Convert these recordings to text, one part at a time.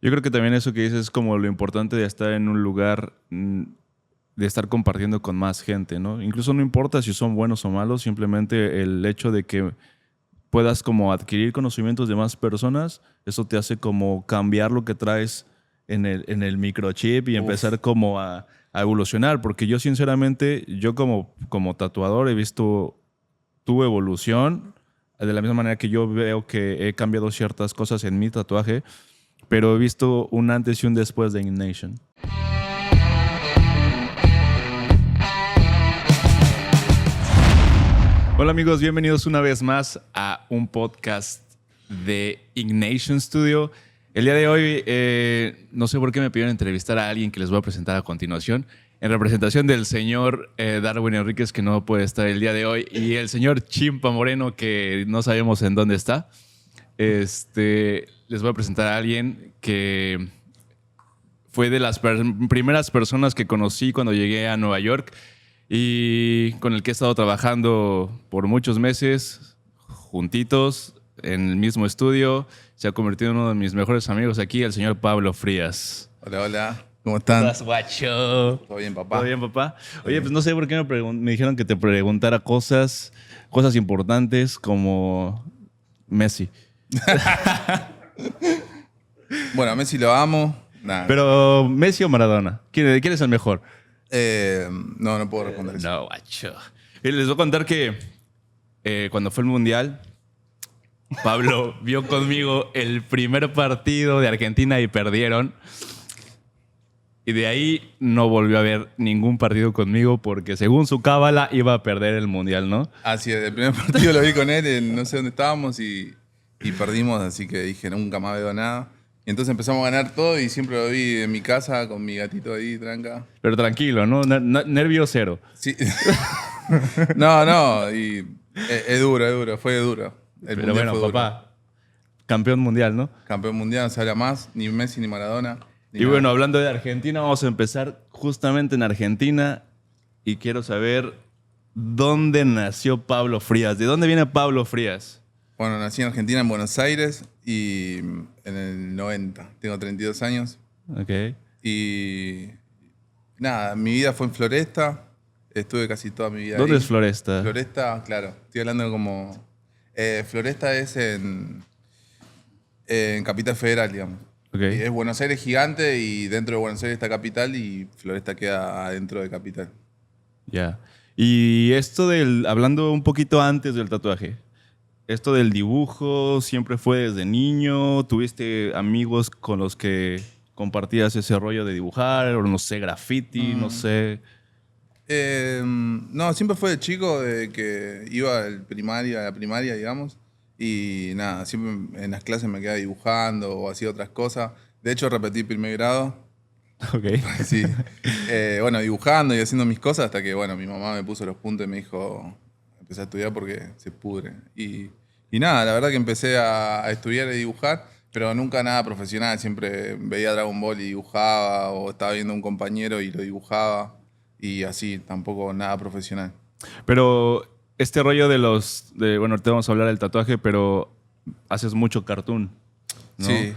Yo creo que también eso que dices es como lo importante de estar en un lugar, de estar compartiendo con más gente, ¿no? Incluso no importa si son buenos o malos, simplemente el hecho de que puedas como adquirir conocimientos de más personas, eso te hace como cambiar lo que traes en el microchip y Uf. empezar como a evolucionar, porque yo sinceramente, yo como tatuador he visto tu evolución de la misma manera que yo veo que he cambiado ciertas cosas en mi tatuaje, pero he visto un antes y un después de Ignition. Hola amigos, bienvenidos una vez más a un podcast de Ignition Studio. El día de hoy no sé por qué me pidieron entrevistar a alguien que les voy a presentar a continuación en representación del señor Darwin Enríquez, que no puede estar el día de hoy, y el señor Chimpa Moreno, que no sabemos en dónde está. Les voy a presentar a alguien que fue de las primeras personas que conocí cuando llegué a Nueva York y con el que he estado trabajando por muchos meses, juntitos, en el mismo estudio. Se ha convertido en uno de mis mejores amigos aquí, el señor Pablo Frías. Hola, hola. ¿Cómo ¿Cómo están? estás, guacho? ¿Todo bien, ¿Todo papá? bien, papá? ¿Todo Oye, pues bien? no sé por qué me dijeron que te preguntara cosas importantes como Messi. Bueno, a Messi lo amo. Nada. Pero, ¿Messi o Maradona? ¿Quién es el mejor? No puedo responder eso. No, guacho. Y les voy a contar que cuando fue el Mundial, Pablo vio conmigo el primer partido de Argentina y perdieron. Y de ahí no volvió a ver ningún partido conmigo porque según su cábala iba a perder el Mundial, ¿no? Así es, el primer partido lo vi con él, no sé dónde estábamos y perdimos, así que dije, nunca más veo nada. Y entonces empezamos a ganar todo y siempre lo vi en mi casa con mi gatito ahí, tranca. Pero tranquilo, ¿no? Nervio cero. Sí. No, y es duro, fue duro. El Pero mundial bueno, fue duro. papá, campeón mundial, ¿no? Campeón mundial, no se habla más, ni Messi, ni Maradona, ni Y bueno, nada. hablando de Argentina, vamos a empezar justamente en Argentina y quiero saber dónde nació Pablo Frías. ¿De dónde viene Pablo Frías? Bueno, nací en Argentina, en Buenos Aires, y en el 90. Tengo 32 años. Ok. Y nada, mi vida fue en Floresta. Estuve casi toda mi vida ¿Dónde es ahí. Floresta? Floresta, claro. Estoy hablando como... Floresta es en Capital Federal, digamos. Ok, Y es Buenos Aires gigante y dentro de Buenos Aires está Capital y Floresta queda adentro de Capital. ya. Y esto hablando un poquito antes del tatuaje, esto del dibujo, ¿siempre fue desde niño? ¿Tuviste amigos con los que compartías ese rollo de dibujar? O no sé, graffiti, no sé. No, siempre fue de chico, de que iba a la primaria, digamos, y nada, siempre en las clases me quedaba dibujando o hacía otras cosas. De hecho, repetí primer grado, Ok. sí. Bueno, dibujando y haciendo mis cosas hasta que, bueno, mi mamá me puso los puntos y me dijo, empecé a estudiar porque se pudre. Y nada, la verdad que empecé a estudiar y dibujar, pero nunca nada profesional. Siempre veía Dragon Ball y dibujaba, o estaba viendo a un compañero y lo dibujaba, y así, tampoco nada profesional. Pero este rollo bueno, ahorita vamos a hablar del tatuaje, pero haces mucho cartoon, ¿no? Sí.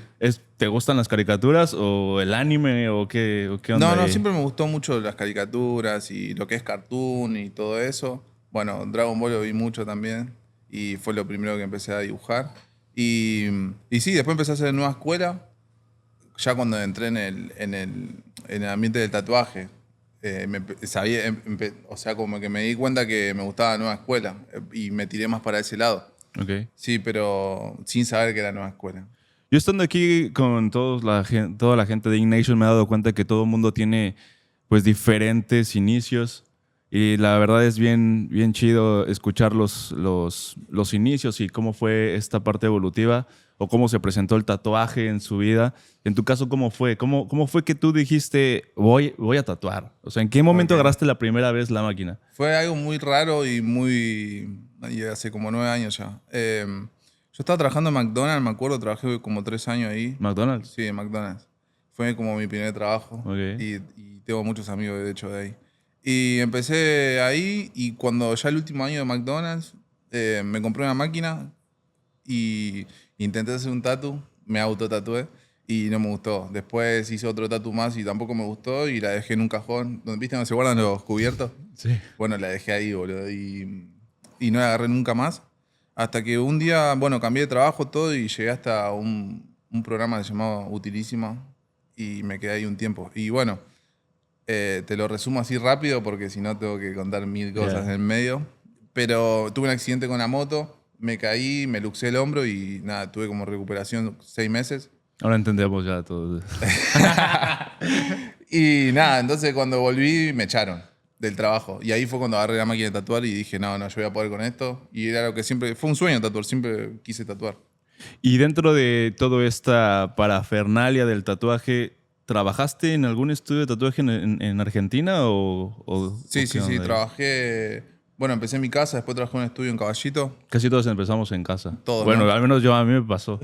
¿Te gustan las caricaturas o el anime o qué onda No, ahí? siempre me gustó mucho las caricaturas y lo que es cartoon y todo eso. Bueno, Dragon Ball lo vi mucho también y fue lo primero que empecé a dibujar. Y, y sí, después empecé a hacer en nueva escuela, ya cuando entré en el ambiente del tatuaje. Sabía, o sea, como que me di cuenta que me gustaba la nueva escuela y me tiré más para ese lado. Ok. Sí, pero sin saber que era nueva escuela. Yo estando aquí con toda la gente de Ignation me he dado cuenta que todo el mundo tiene pues diferentes inicios y la verdad es bien, bien chido escuchar los inicios y cómo fue esta parte evolutiva o cómo se presentó el tatuaje en su vida. En tu caso, ¿cómo fue? ¿Cómo fue que tú dijiste, voy a tatuar? O sea, ¿en qué momento Ok. agarraste la primera vez la máquina? Fue algo muy raro y y hace como 9 años ya. Yo estaba trabajando en McDonald's, me acuerdo, trabajé como 3 años ahí. McDonald's. Sí, en McDonald's. Fue como mi primer trabajo Ok. y tengo muchos amigos, de hecho, de ahí. Y empecé ahí y cuando ya el último año de McDonald's, me compré una máquina y intenté hacer un tatu, me autotatué y no me gustó. Después hice otro tatu más y tampoco me gustó y la dejé en un cajón. ¿Donde viste donde se guardan los cubiertos? Sí. Bueno, la dejé ahí, boludo. Y no la agarré nunca más. Hasta que un día, bueno, cambié de trabajo todo y llegué hasta un programa que se llamaba Utilísima y me quedé ahí un tiempo. Y bueno, te lo resumo así rápido porque si no tengo que contar mil cosas en el medio. Pero tuve un accidente con la moto, me caí, me luxé el hombro y nada, tuve como recuperación 6 meses. Ahora entendemos ya todo. Y nada, entonces cuando volví me echaron del trabajo. Y ahí fue cuando agarré la máquina de tatuar y dije, no, yo voy a poder con esto. Y era lo que siempre, fue un sueño tatuar, siempre quise tatuar. Y dentro de toda esta parafernalia del tatuaje, ¿trabajaste en algún estudio de tatuaje en Argentina o Sí, qué sí, sí, onda ahí? trabajé, bueno, empecé en mi casa, después trabajé en un estudio en Caballito, Casi todos empezamos en casa. todos, Bueno, ¿no? al menos a mí me pasó.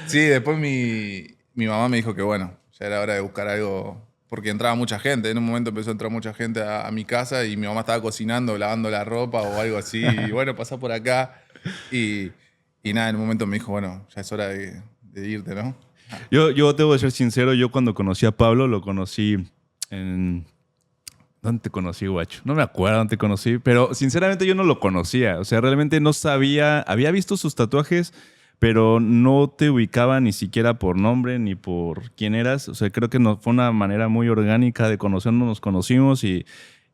Sí, después mi mamá me dijo que bueno, ya era hora de buscar algo, porque entraba mucha gente, en un momento empezó a entrar mucha gente a mi casa y mi mamá estaba cocinando, lavando la ropa o algo así, y bueno, pasá por acá. Y, y nada, en un momento me dijo, bueno, ya es hora de irte, ¿no? Yo debo de ser sincero, yo cuando conocí a Pablo, lo conocí en... ¿Dónde te conocí, guacho? No me acuerdo dónde te conocí, pero sinceramente yo no lo conocía. O sea, realmente no sabía, había visto sus tatuajes, pero no te ubicaba ni siquiera por nombre ni por quién eras. O sea, creo que fue una manera muy orgánica de conocernos, nos conocimos y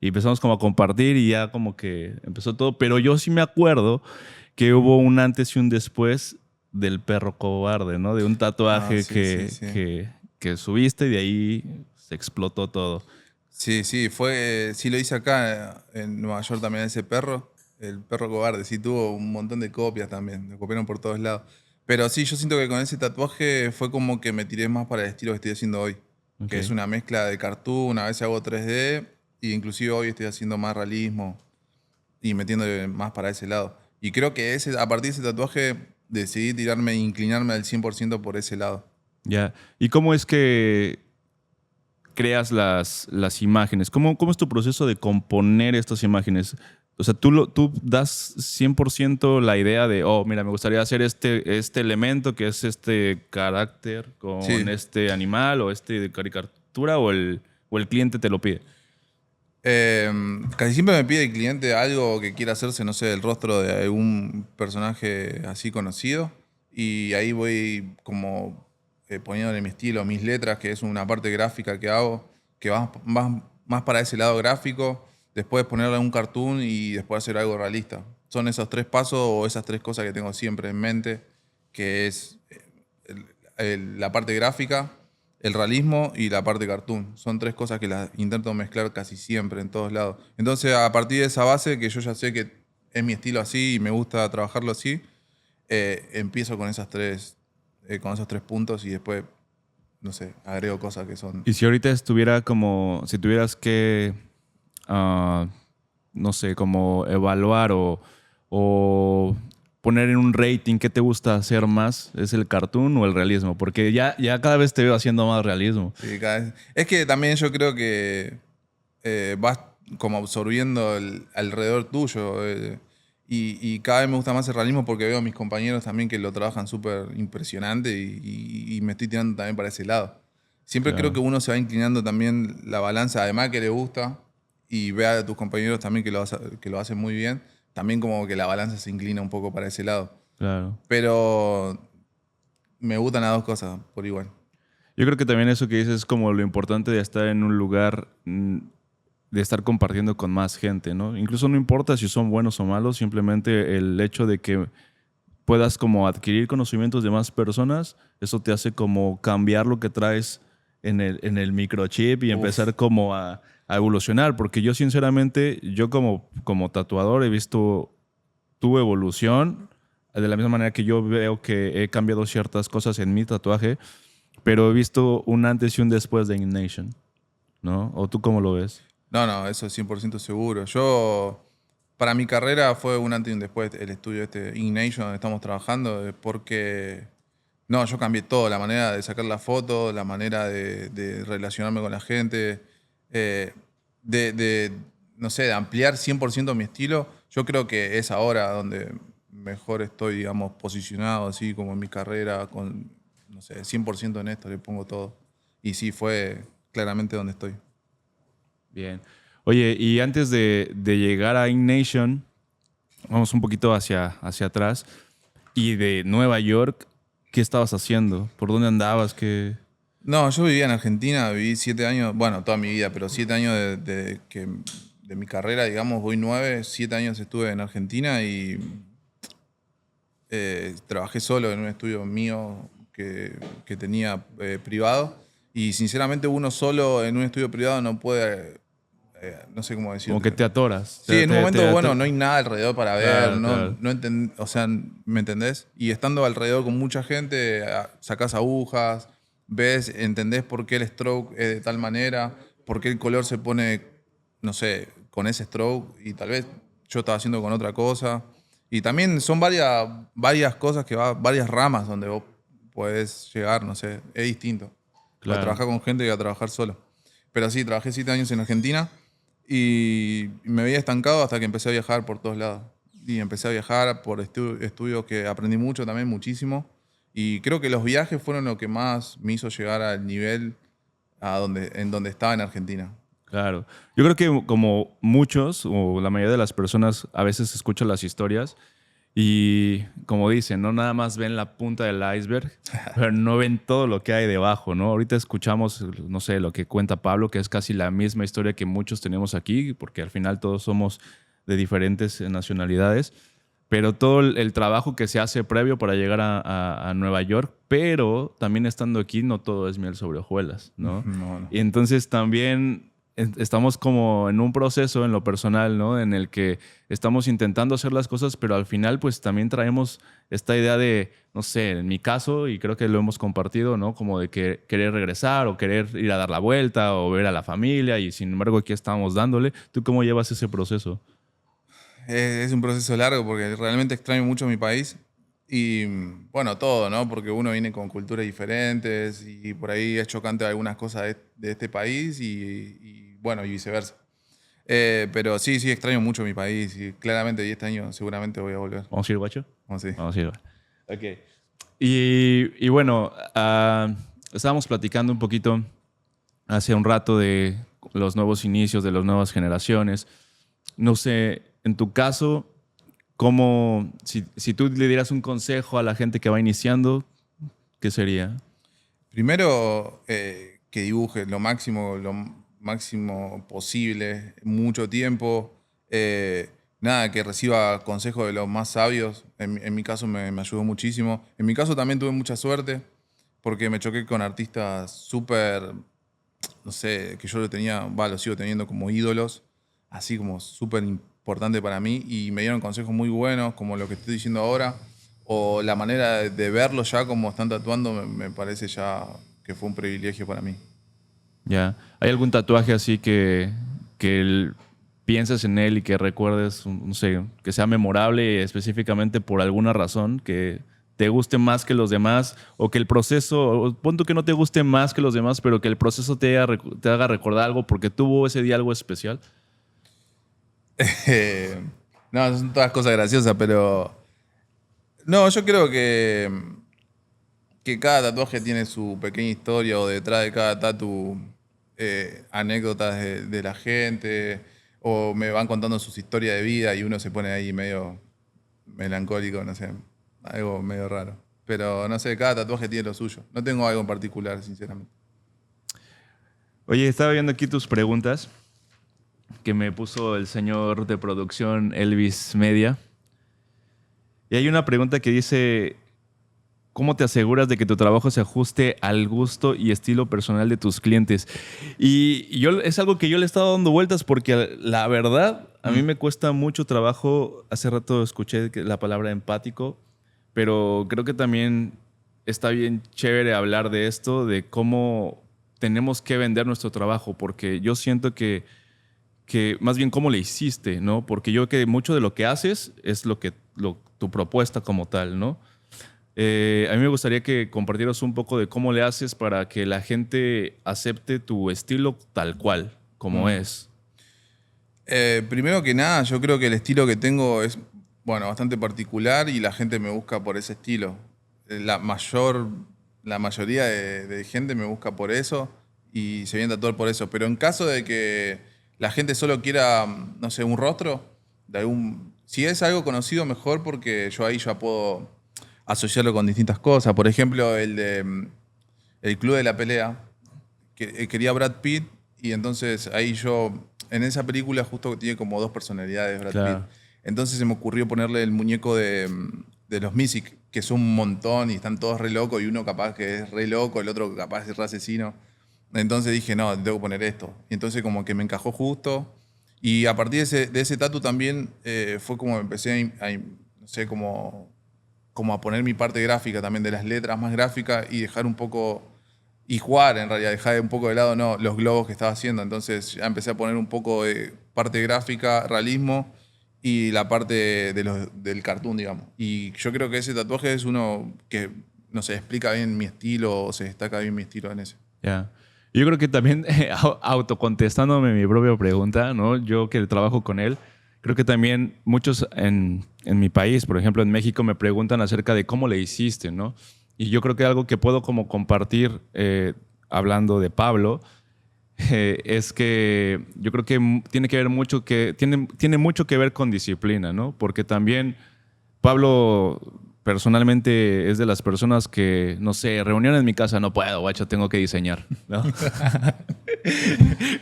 empezamos como a compartir y ya como que empezó todo. Pero yo sí me acuerdo que hubo un antes y un después del perro cobarde, ¿no? De un Ah, tatuaje sí, sí, sí. que subiste y de ahí se explotó todo. Sí, sí, sí lo hice acá en Nueva York también ese perro, el perro cobarde, sí tuvo un montón de copias también, lo copiaron por todos lados. Pero sí, yo siento que con ese tatuaje fue como que me tiré más para el estilo que estoy haciendo hoy, Ok. que es una mezcla de cartoon, a veces hago 3D, y inclusive hoy estoy haciendo más realismo y metiéndole más para ese lado. Y creo que a partir de ese tatuaje decidí tirarme e inclinarme al 100% por ese lado. Ya. ¿Y cómo es que creas las imágenes? ¿Cómo es tu proceso de componer estas imágenes? O sea, tú das 100% la idea de, oh, mira, me gustaría hacer este elemento que es este carácter con Sí. este animal o este de caricatura o el cliente te lo pide. Casi siempre me pide el cliente algo que quiera hacerse, no sé, el rostro de algún personaje así conocido. Y ahí voy como poniéndole mi estilo, mis letras, que es una parte gráfica que hago, que va más para ese lado gráfico. Después ponerle un cartoon y después hacer algo realista. Son esos 3 pasos o esas 3 cosas que tengo siempre en mente, que es la parte gráfica, el realismo y la parte cartoon. Son 3 cosas que las intento mezclar casi siempre en todos lados. Entonces, a partir de esa base, que yo ya sé que es mi estilo así y me gusta trabajarlo así, empiezo con esos 3 puntos y después, no sé, agrego cosas que son... Y si ahorita estuviera como, si tuvieras que, ah, no sé, como evaluar o poner en un rating, ¿qué te gusta hacer más? ¿Es el cartoon o el realismo? Porque ya cada vez te veo haciendo más realismo. Sí, es que también yo creo que vas como absorbiendo alrededor tuyo. Y cada vez me gusta más el realismo porque veo a mis compañeros también que lo trabajan súper impresionante y me estoy tirando también para ese lado. Siempre creo que Claro, uno se va inclinando también la balanza, además que le gusta, y ve a tus compañeros también que lo hacen muy bien, también como que la balanza se inclina un poco para ese lado. claro. Pero me gustan las dos cosas por igual. Yo creo que también eso que dices es como lo importante de estar en un lugar, de estar compartiendo con más gente, ¿no? Incluso no importa si son buenos o malos, simplemente el hecho de que puedas como adquirir conocimientos de más personas, eso te hace como cambiar lo que traes en el microchip y Uf. empezar como a evolucionar, porque yo sinceramente, yo como tatuador he visto tu evolución de la misma manera que yo veo que he cambiado ciertas cosas en mi tatuaje, pero he visto un antes y un después de Ignition, ¿no? ¿O tú cómo lo ves? No, no, eso es 100% seguro. Yo, para mi carrera fue un antes y un después el estudio este Ignation donde estamos trabajando, porque, no, yo cambié todo, la manera de sacar la foto, la manera de relacionarme con la gente, eh, de, no sé, de ampliar 100% mi estilo. Yo creo que es ahora donde mejor estoy, digamos, posicionado, así como en mi carrera, no sé, 100% en esto, le pongo todo. Y sí, fue claramente donde estoy. Bien. Oye, y antes de llegar a InNation, vamos un poquito hacia atrás. Y de Nueva York, ¿qué estabas haciendo? ¿Por dónde andabas? ¿Qué? No, yo vivía en Argentina, viví 7 años, bueno, toda mi vida, pero 7 años de mi carrera, digamos, voy 9, 7 años estuve en Argentina y trabajé solo en un estudio mío que tenía privado. Y sinceramente uno solo en un estudio privado no puede, no sé cómo Como que decirte. te atoras. Sí, en un momento, bueno, no hay nada alrededor para ver, Claro, claro. o sea, ¿me entendés? Y estando alrededor con mucha gente, sacás agujas, ves, entendés por qué el stroke es de tal manera, por qué el color se pone, no sé, con ese stroke y tal vez yo estaba haciendo con otra cosa. Y también son varias cosas varias ramas donde vos podés llegar, no sé, es distinto. A Claro. trabajar con gente que a trabajar solo. Pero sí, trabajé 7 años en Argentina y me había estancado hasta que empecé a viajar por todos lados. Y empecé a viajar por estudios que aprendí mucho también, muchísimo. Y creo que los viajes fueron lo que más me hizo llegar al nivel en donde estaba en Argentina. Claro. Yo creo que como muchos o la mayoría de las personas a veces escuchan las historias y como dicen, no nada más ven la punta del iceberg, pero no ven todo lo que hay debajo, ¿no? Ahorita escuchamos, no sé, lo que cuenta Pablo, que es casi la misma historia que muchos tenemos aquí, porque al final todos somos de diferentes nacionalidades, pero todo el trabajo que se hace previo para llegar a Nueva York, pero también estando aquí no todo es miel sobre hojuelas, ¿no? No, no. Y entonces también estamos como en un proceso en lo personal, ¿no? En el que estamos intentando hacer las cosas, pero al final pues también traemos esta idea de, no sé, en mi caso, y creo que lo hemos compartido, ¿no? Como de que querer regresar o querer ir a dar la vuelta o ver a la familia y sin embargo aquí estamos dándole. ¿Tú cómo llevas ese proceso? Es un proceso largo porque realmente extraño mucho mi país y bueno, todo, ¿no? Porque uno viene con culturas diferentes y por ahí es chocante algunas cosas de este país bueno, y viceversa. Pero sí, sí, extraño mucho mi país y claramente 10 años seguramente voy a volver. ¿Vamos a ir, guacho? Vamos sí. Vamos a ir. Ok. Y bueno, estábamos platicando un poquito hace un rato de los nuevos inicios, de las nuevas generaciones. No sé, en tu caso, ¿cómo, si tú le dieras un consejo a la gente que va iniciando, qué sería? Primero, que dibuje lo máximo posible, mucho tiempo. Nada, que reciba consejos de los más sabios. En mi caso me ayudó muchísimo. En mi caso también tuve mucha suerte porque me choqué con artistas súper, no sé, que yo lo sigo teniendo como ídolos, así como súper importante para mí y me dieron consejos muy buenos, como lo que estoy diciendo ahora, o la manera de verlos ya como están tatuando, me parece ya que fue un privilegio para mí. Ya. ¿Hay algún tatuaje así que pienses en él y que recuerdes, no sé, que sea memorable específicamente por alguna razón, que te guste más que los demás o que el proceso, o pon tú que no te guste más que los demás, pero que el proceso te haga recordar algo porque tuvo ese día algo especial? Eh, no, son todas cosas graciosas, pero no, yo creo que cada tatuaje tiene su pequeña historia o detrás de cada tatu anécdotas de la gente o me van contando sus historias de vida y uno se pone ahí medio melancólico, no sé, algo medio raro. Pero no sé, cada tatuaje tiene lo suyo. No tengo algo en particular, sinceramente. Oye, estaba viendo aquí tus preguntas que me puso el señor de producción Elvis Media. Y hay una pregunta que dice, ¿cómo te aseguras de que tu trabajo se ajuste al gusto y estilo personal de tus clientes? Y yo, es algo que yo le he estado dando vueltas porque la verdad a mí Mm. me cuesta mucho trabajo. Hace rato escuché la palabra empático, pero creo que también está bien chévere hablar de esto, de cómo tenemos que vender nuestro trabajo, porque yo siento que más bien cómo le hiciste, ¿no? Porque yo creo que mucho de lo que haces es tu propuesta como tal, ¿no? A mí me gustaría que compartieras un poco de cómo le haces para que la gente acepte tu estilo tal cual, como Mm. es. Primero que nada, yo creo que el estilo que tengo es, bueno, bastante particular y la gente me busca por ese estilo. La mayor La mayoría de gente me busca por eso y se viene a tatuar por eso. Pero en caso de que la gente solo quiera, no sé, un rostro, si es algo conocido, mejor, porque yo ahí ya puedo asociarlo con distintas cosas. Por ejemplo, el Club de la Pelea, que quería Brad Pitt, y entonces ahí en esa película justo tiene como dos personalidades Brad Claro. Pitt. Entonces se me ocurrió ponerle el muñeco de los Mystics, que son un montón y están todos re locos, y uno capaz que es re loco, el otro capaz es re asesino. Entonces dije, no, tengo que poner esto. Y entonces como que me encajó justo. Y a partir de ese tatu también fue como empecé no sé, como a poner mi parte gráfica también, de las letras más gráficas, y dejar un poco, y jugar en realidad, dejar un poco de lado los globos que estaba haciendo. Entonces ya empecé a poner un poco de parte gráfica, realismo, y la parte del cartoon, digamos. Y yo creo que ese tatuaje es uno que, no sé, explica bien mi estilo, o se destaca bien mi estilo en ese. Ya. Yo creo que también, autocontestándome mi propia pregunta, ¿no? Yo que trabajo con él, creo que también muchos en mi país, por ejemplo en México, me preguntan acerca de cómo le hiciste, ¿no? Y yo creo que algo que puedo como compartir, hablando de Pablo, es que yo creo que tiene que ver mucho tiene mucho que ver con disciplina, ¿no? Porque también Pablo personalmente es de las personas que, no sé, reunión en mi casa, no puedo, guacho, tengo que diseñar, ¿no?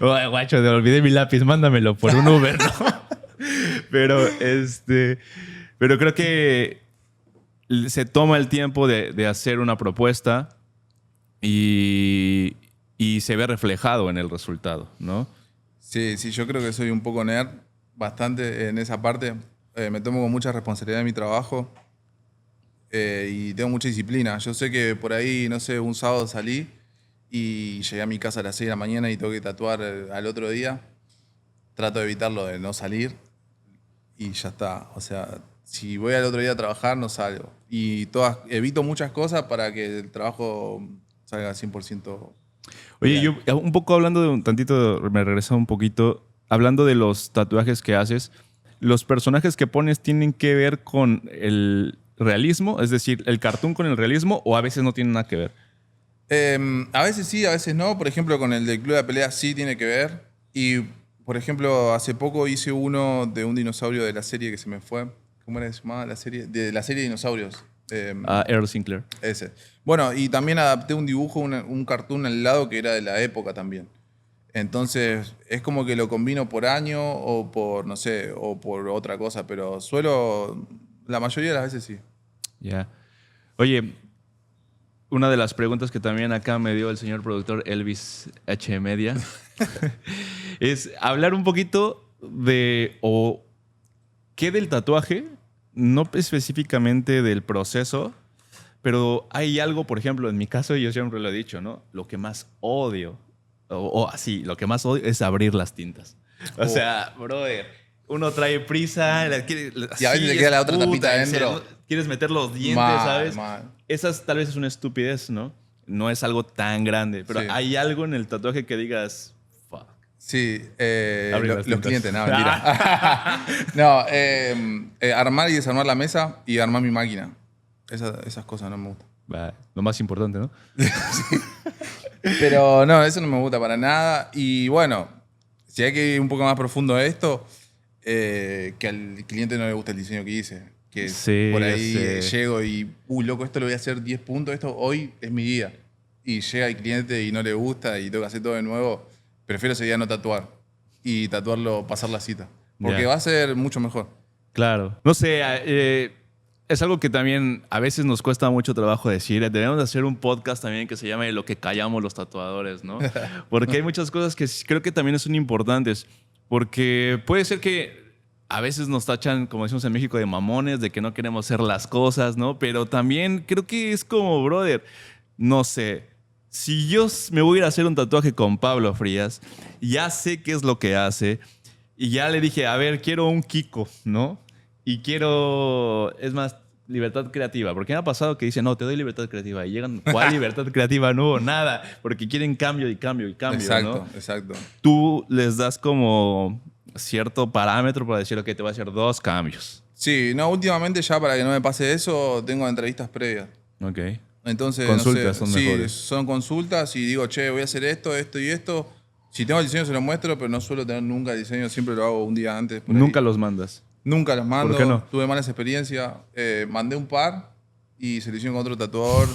Oye, guacho, te olvidé mi lápiz, mándamelo por un Uber, ¿no? Pero, pero creo que se toma el tiempo de hacer una propuesta y, y se ve reflejado en el resultado, ¿no? Sí, sí, yo creo que soy un poco nerd, bastante en esa parte. Me tomo con mucha responsabilidad de mi trabajo, y tengo mucha disciplina. Yo sé que por ahí, no sé, un sábado salí y llegué a mi casa a las 6 de la mañana y tengo que tatuar al otro día. Trato de evitarlo, de no salir, y ya está. O sea, si voy al otro día a trabajar, no salgo. Y evito muchas cosas para que el trabajo salga 100% Oye, bien. yo un poco hablando de un tantito, me regresa un poquito, hablando de los tatuajes que haces, ¿los personajes que pones tienen que ver con el realismo? Es decir, ¿el cartoon con el realismo o a veces no tienen nada que ver? A veces sí, a veces no. Por ejemplo, con el del Club de la Pelea sí tiene que ver. Y, por ejemplo, hace poco hice uno de un dinosaurio de la serie que se me fue. ¿Cómo era que se llamaba la serie? De la serie de dinosaurios. Earl Sinclair. Ese. Bueno, y también adapté un dibujo, un cartoon al lado que era de la época también. Entonces, es como que lo combino por año o por, no sé, o por otra cosa, pero la mayoría de las veces sí. Ya. Oye, una de las preguntas que también acá me dio el señor productor Elvis H. Media es hablar un poquito de o qué del tatuaje, no específicamente del proceso, pero hay algo, por ejemplo, en mi caso, yo siempre lo he dicho, ¿no? Lo que más odio, o así, lo que más odio es abrir las tintas. O Oh. sea, brother, uno trae prisa, Y a veces le queda la otra tapita adentro. quieres meter los dientes, Mal, ¿sabes? mal. Esas tal vez es una estupidez, ¿no? No es algo tan grande, pero Sí. hay algo en el tatuaje que digas, fuck. Sí, Abrir las los tintas. clientes, no, mentira. No, armar y desarmar la mesa y armar mi máquina. Esas cosas no me gustan. Va, lo más importante, ¿no? Pero no, eso no me gusta para nada. Y bueno, si hay que ir un poco más profundo a esto, que al cliente no le gusta el diseño que hice. Que Sí, por ya ahí sé. llego y, loco, esto lo voy a hacer 10 puntos, esto hoy es mi día. Y llega el cliente y no le gusta y tengo que hacer todo de nuevo. Prefiero ese día no tatuar y tatuarlo, pasar la cita. Porque Ya. va a ser mucho mejor. Claro. No sé, es algo que también a veces nos cuesta mucho trabajo decir. Debemos de hacer un podcast también que se llame Lo que callamos los tatuadores, ¿no? Porque hay muchas cosas que creo que también son importantes. Porque puede ser que a veces nos tachan, como decimos en México, de mamones, de que no queremos hacer las cosas, ¿no? Pero también creo que es como, brother, no sé. Si yo me voy a ir a hacer un tatuaje con Pablo Frías, ya sé qué es lo que hace. Y ya le dije, a ver, quiero un Kiko, ¿no? Y quiero, es más, libertad creativa. Porque me ha pasado que dicen, no, te doy libertad creativa. Y llegan, ¿cuál libertad creativa? No hubo nada. Porque quieren cambio y cambio y cambio, Exacto, ¿no? exacto. Tú les das como cierto parámetro para decir, ok, te voy a hacer 2 cambios. Sí, no, últimamente ya para que no me pase eso, tengo entrevistas previas. Ok. Entonces, Consultas no sé, son sí, mejores. son consultas y digo, che, voy a hacer esto, esto y esto. Si tengo el diseño se lo muestro, pero no suelo tener nunca el diseño, siempre lo hago un día antes. Por Nunca ahí. los mandas. Nunca los mando. ¿Por qué no? Tuve malas experiencias. Mandé un par y se lo hicieron con otro tatuador.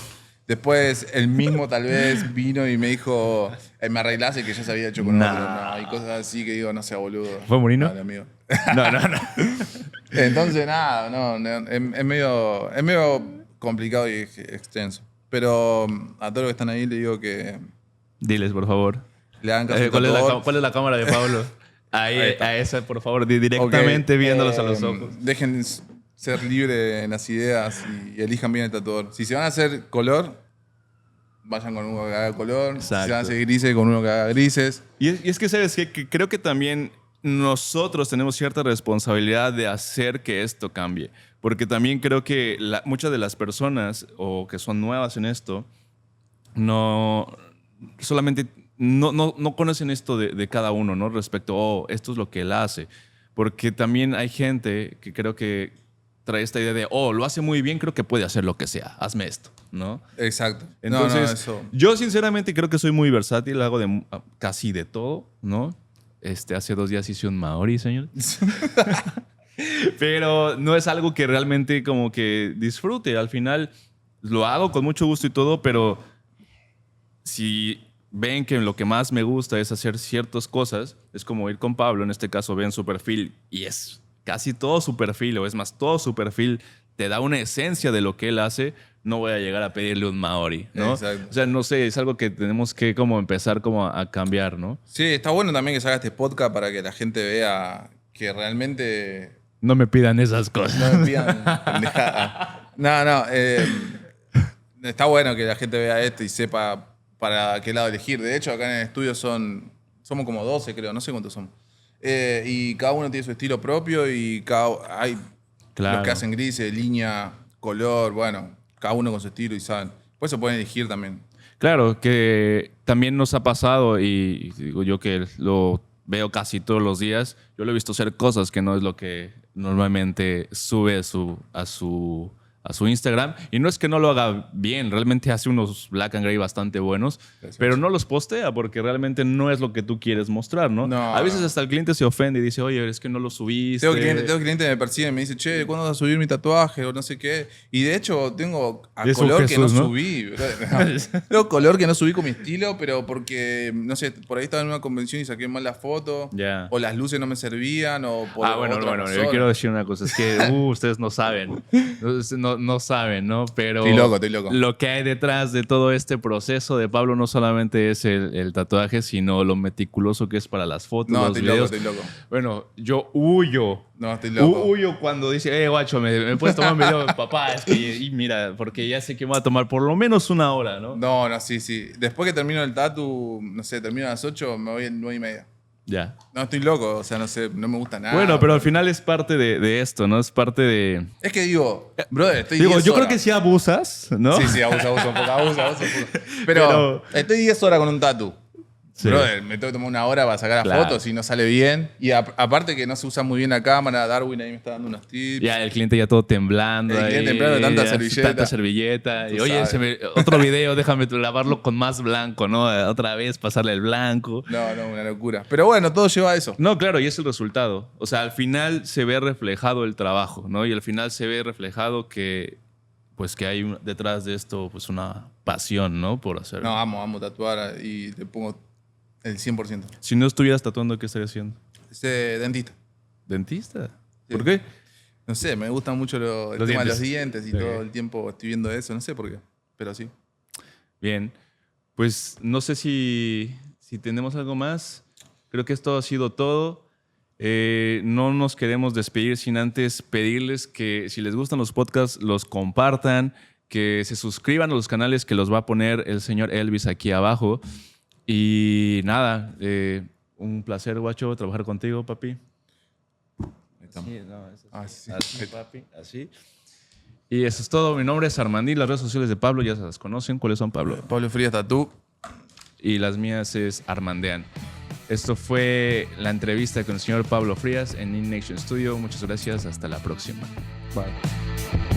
Después, el mismo tal vez vino y me dijo, me arreglase que ya se había hecho con otro. No, y cosas así que digo, no sea boludo. ¿Fue Murino? Dale, amigo. No. Entonces, nada, es medio complicado y extenso. Pero a todos los que están ahí le digo que Diles, por favor. le hagan caso al ¿Cuál tatuador. es la cámara de Pablo? Ahí está. A esa, por favor, directamente Ok, viéndolos a los ojos. Dejen ser libres en las ideas y elijan bien el tatuador. Si se van a hacer color, vayan con uno que haga color. Si se van a Exacto. hacer grises, con uno que haga grises. Y es que, ¿sabes qué? Que creo que también nosotros tenemos cierta responsabilidad de hacer que esto cambie. Porque también creo que muchas de las personas o que son nuevas en esto solamente no conocen esto de cada uno, ¿no? Respecto, esto es lo que él hace. Porque también hay gente que creo que trae esta idea de, lo hace muy bien, creo que puede hacer lo que sea, hazme esto, ¿no? Exacto. Entonces, eso. yo sinceramente creo que soy muy versátil, hago casi de todo, ¿no? Hace 2 días hice un Maori, señor. Pero no es algo que realmente como que disfrute. Al final lo hago con mucho gusto y todo, pero si ven que lo que más me gusta es hacer ciertas cosas, es como ir con Pablo, en este caso ven su perfil y es casi todo su perfil, o es más, todo su perfil te da una esencia de lo que él hace, no voy a llegar a pedirle un Maori, ¿no? Exacto. O sea, no sé, es algo que tenemos que como empezar como a cambiar, ¿no? Sí, está bueno también que se haga este podcast para que la gente vea que realmente No me pidan esas cosas. no me pidan pendejada. No, está bueno que la gente vea esto y sepa para qué lado elegir. De hecho, acá en el estudio somos como 12, creo, no sé cuántos somos. Y cada uno tiene su estilo propio y hay Claro. los que hacen grises, línea, color, bueno, cada uno con su estilo y saben. Por eso pueden elegir también. Claro, que también nos ha pasado y digo yo que lo veo casi todos los días. Yo lo he visto hacer cosas que no es lo que normalmente sube a su Instagram. Y no es que no lo haga bien, realmente hace unos black and gray bastante buenos, Gracias. pero no los postea porque realmente no es lo que tú quieres mostrar, ¿no? No, A veces no. hasta el cliente se ofende y dice, oye, es que no lo subiste. Tengo clientes que me persiguen y me dicen, che, ¿cuándo vas a subir mi tatuaje? O no sé qué. Y de hecho, tengo a Es un color que no Jesús, ¿no? subí. Tengo color que no subí con mi estilo, pero porque, no sé, por ahí estaba en una convención y saqué mal la foto. Ya. O las luces no me servían, o por Bueno, otra yo razón. quiero decir una cosa, es que ustedes no saben, no saben, ¿no? Pero Estoy loco. lo que hay detrás de todo este proceso de Pablo no solamente es el tatuaje, sino lo meticuloso que es para las fotos, No, los estoy videos. loco. Bueno, yo huyo. No, estoy loco. Huyo cuando dice, guacho, ¿me puedes tomar un video? Papá, es que, y mira, porque ya sé que me va a tomar por lo menos 1 hora, ¿no? No, sí. Después que termino el tatu, no sé, termino a las 8, me voy a 9:30. Ya. No, estoy loco, o sea, no sé, no me gusta nada. Bueno, pero al final es parte de esto, ¿no? Es parte de... Es que digo, brother, estoy Digo, 10 yo creo horas. que sí abusas, ¿no? Sí, abusa un poco, abusa un poco. Pero estoy 10 horas con un tatu. Sí. Brother, me tengo que tomar 1 hora para sacar las Claro. fotos y no sale bien. Y aparte que no se usa muy bien la cámara, Darwin ahí me está dando unos tips. Ya el cliente ya todo temblando. El cliente ahí, temblando, tanta ya, servilleta. Tanta servilleta. Y Tú oye, sabes. otro video, déjame lavarlo con más blanco, ¿no? Otra vez pasarle el blanco. No, una locura. Pero bueno, todo lleva a eso. No, claro, y es el resultado. O sea, al final se ve reflejado el trabajo, ¿no? Y al final se ve reflejado que, pues, que hay detrás de esto, pues, una pasión, ¿no? Por hacerlo. No, amo tatuar y te pongo el 100%. Si no estuvieras tatuando, ¿qué estarías haciendo? Ese dentista. ¿Dentista? Sí. ¿Por qué? No sé, me gusta mucho el Los tema de dientes. los dientes y Ok. todo el tiempo estoy viendo eso. No sé por qué, pero sí. Bien. Pues no sé si tenemos algo más. Creo que esto ha sido todo. No nos queremos despedir sin antes pedirles que si les gustan los podcasts, los compartan, que se suscriban a los canales que los va a poner el señor Elvis aquí abajo. Y nada, un placer, guacho, trabajar contigo, papi. Ahí estamos. Sí, no, eso Sí. así, papi, así. Y eso es todo. Mi nombre es Armandí. Las redes sociales de Pablo ya se las conocen. ¿Cuáles son, Pablo? Pablo Frías Tatú. Y las mías es Armandean. Esto fue la entrevista con el señor Pablo Frías en InNation Studio. Muchas gracias. Hasta la próxima. Bye.